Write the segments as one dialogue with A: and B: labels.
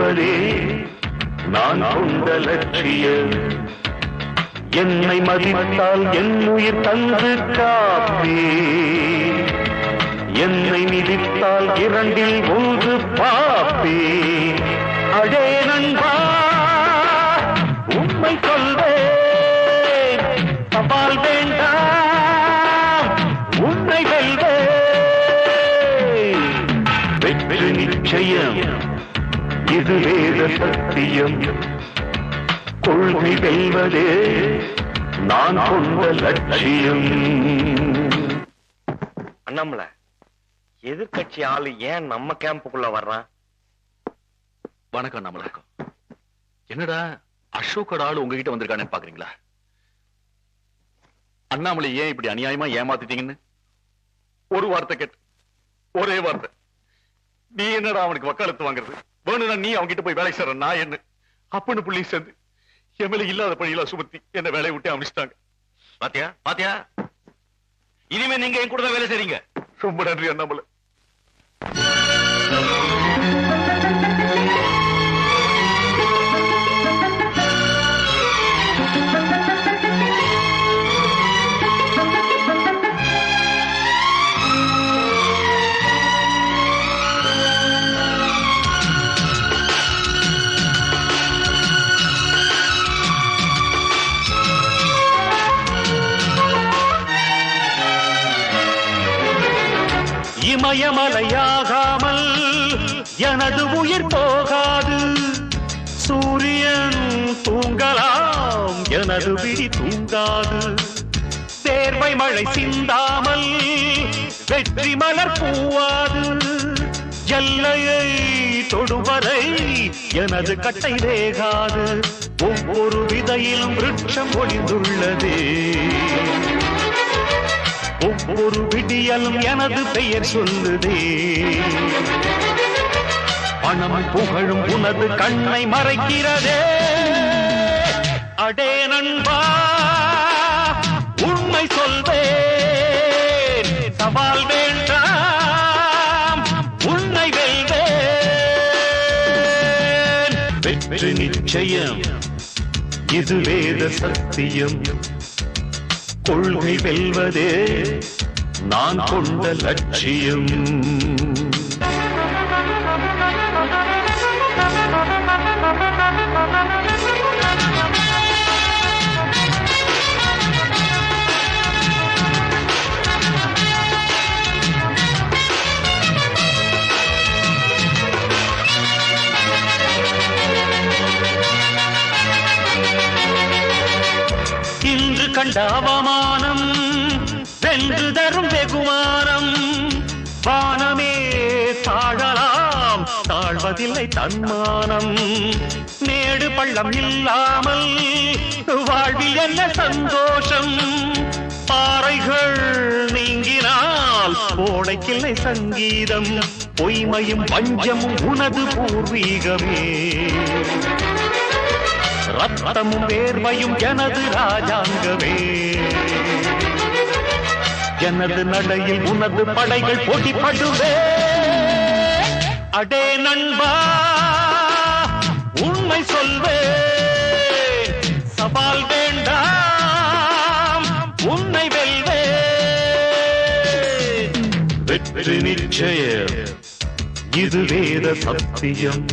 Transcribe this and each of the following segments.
A: வெல்வதே நான் கொண்ட லட்சியம். என்னை மதித்தால் என் உயிர் தந்து காப்பே, என்னை மிதித்தால் இரண்டில் ஒன்று பாப்பே. அடே நண்பா உண்மை சொல்வேன், சவால் வேண்டாம் உன்னை வெல்வேன். வெற்றி நிச்சயம் இது வேத சத்தியம், கொள்கை வெல்வதே நான் கொண்ட லட்சியம்.
B: அண்ணாமல, எதிர்கட்சி ஆளு ஏன் நம்ம கேம்புக்குள்ள வர்றான்?
C: வணக்கம் அண்ணாமலை. என்னடா அசோக்கோட ஆளு உங்ககிட்ட வந்திருக்கானு பாக்குறீங்களா? அண்ணாமலை ஏன் இப்படி அநியாயமா ஏமாத்திட்டீங்கன்னு ஒரு வார்த்தை கேட்டு, ஒரே வார்த்தை, நீ என்னடா அவனுக்கு வக்காலத்து வாங்குறது? வேணும்னா நீ அவன்கிட்ட போய் வேலை செய்ற, நான் என்ன அப்பன்னு புள்ளி சேர்ந்து எம்எல்ஏ இல்லாத பணியெல்லாம் சுமத்தி என்ன வேலையை விட்டு அமைச்சிட்டாங்க.
B: பாத்தியா பாத்தியா, இனிமே நீங்க என் கூட தான் வேலை செய்றீங்க.
C: ரொம்ப நன்றி அண்ணாமலை.
A: இமயமலையாகாமல் எனது உயிர் போகாது. சூரியன் தூங்கலாம், எனது விழி தூங்காது. தேர்வை மழை சிந்தாமல் வெற்றி மலர் பூவாது. எல்லையை தொடுவரை எனது கட்டை வேகாது. ஒவ்வொரு விதையிலும் விருட்சம் ஒளிந்துள்ளதே, ஒவ்வொரு விடியலும் எனது பெயர் சொல்லுதே. பணம் புகழும் உனது கண்ணை மறைக்கிறதே. அடே நண்பா உண்மை சொல்வேன், சவால் வேண்டாம் உன்னை வெல்வேன். வெற்றி நிச்சயம் இது வேத சத்தியம், கொள்கை வெல்வதே நான் கொண்ட லட்சியம். இன்று கண்ட அவமானம் வென்று தரும் வெகுமானம். வானமே தாழலாம், தாழ்வதில்லை தன்மானம். மேடு பள்ளம் இல்லாமல் வாழ்வில் என்ன சந்தோஷம்? பாறைகள் நீங்கினால் கோடைக்கில்லை சங்கீதம். பொய்மையும் வஞ்சமும் உனது பூர்வீகமே, ரத்தமும் வேர்வையும் எனது ராஜாங்கமே. எனது நடையில் உனது படைகள் போட்டிப்படுவே. அடே நண்பா உண்மை சொல்வேன், சவால் வேண்டாம் உன்னை வெல்வேன். வெற்றி நிச்சயம் இது வேத சத்தியம்,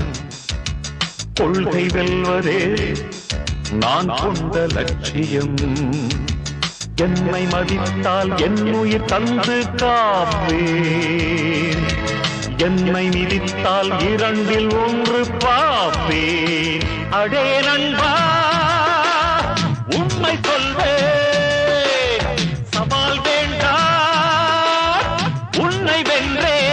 A: கொள்கை வெல்வதே நான் கொண்ட லட்சியம். என்னை மதித்தால் என் உயிர் தந்து காப்பேன், என்னை மிதித்தால் இரண்டில் ஒன்று பாப்பேன். அடே நண்பா உண்மை சொல்வேன், சவால் வேண்டாம் உன்னை வென்றேன்.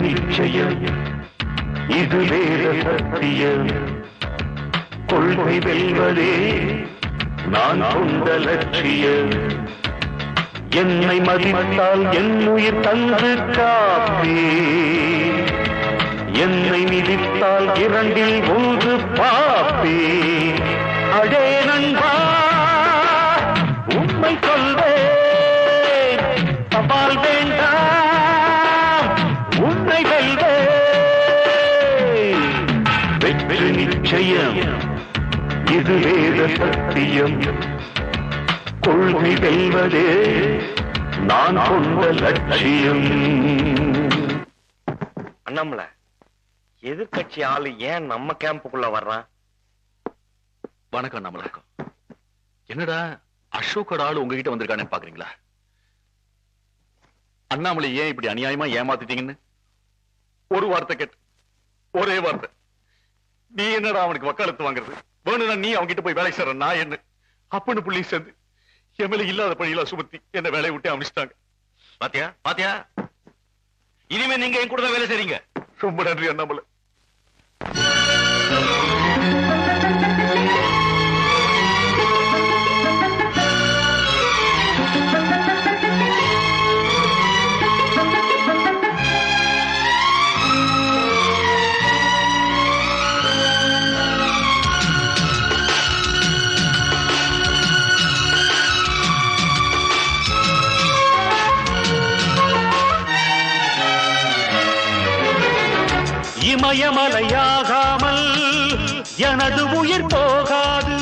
A: நிச்சயம் இது வேத சத்தியம், கொள்கை வெல்வதே நான் கொண்ட லட்சியம் என்னை மதித்தால் என் உயிர் தந்து காப்பே என்னை மிதித்தால் இரண்டில் ஒன்று பாப்பே அடே நண்பா உண்மை சொல்வேன் சவால் வேண்டாம் உன்னை வெல்வேன் வெற்றி நிச்சயம் இது வேத சத்தியம் கொள்கை வெல்வதே நான் கொண்ட லட்சியம்
B: அண்ணாமலை எதிர்கட்சி ஆளு ஏன் நம்ம கேம்புக்குள்ள வர்றான்?
C: வணக்கம் அண்ணாமலை. என்னடா அசோக்கோட ஆளு உங்ககிட்ட வந்திருக்கானே பாக்குறீங்களா? அண்ணாமலை ஏன் இப்படி அநியாயமா ஏமாத்திட்டீங்கன்னு ஒரு வார்த்தை கேட்டு, ஒரே வார்த்தை, நீ என்னடா அவனுக்கு வக்காலத்து வாங்குறது? வேணும்னா நீ அவன்கிட்ட போய் வேலை செய்ற நான் என்ன அப்பன்னு புள்ளி சேர்ந்து எம்எல்ஏ இல்லாத பணியில சுமத்தி என்ன வேலையை விட்டு அமைச்சிட்டாங்க.
D: பாத்தியா பாத்தியா, இனிமே நீங்க என் கூட தான் வேலை செய்றீங்க.
C: ரொம்ப நன்றி அண்ணாமலை.
A: இமயமலையாகாமல் எனது உயிர் போகாது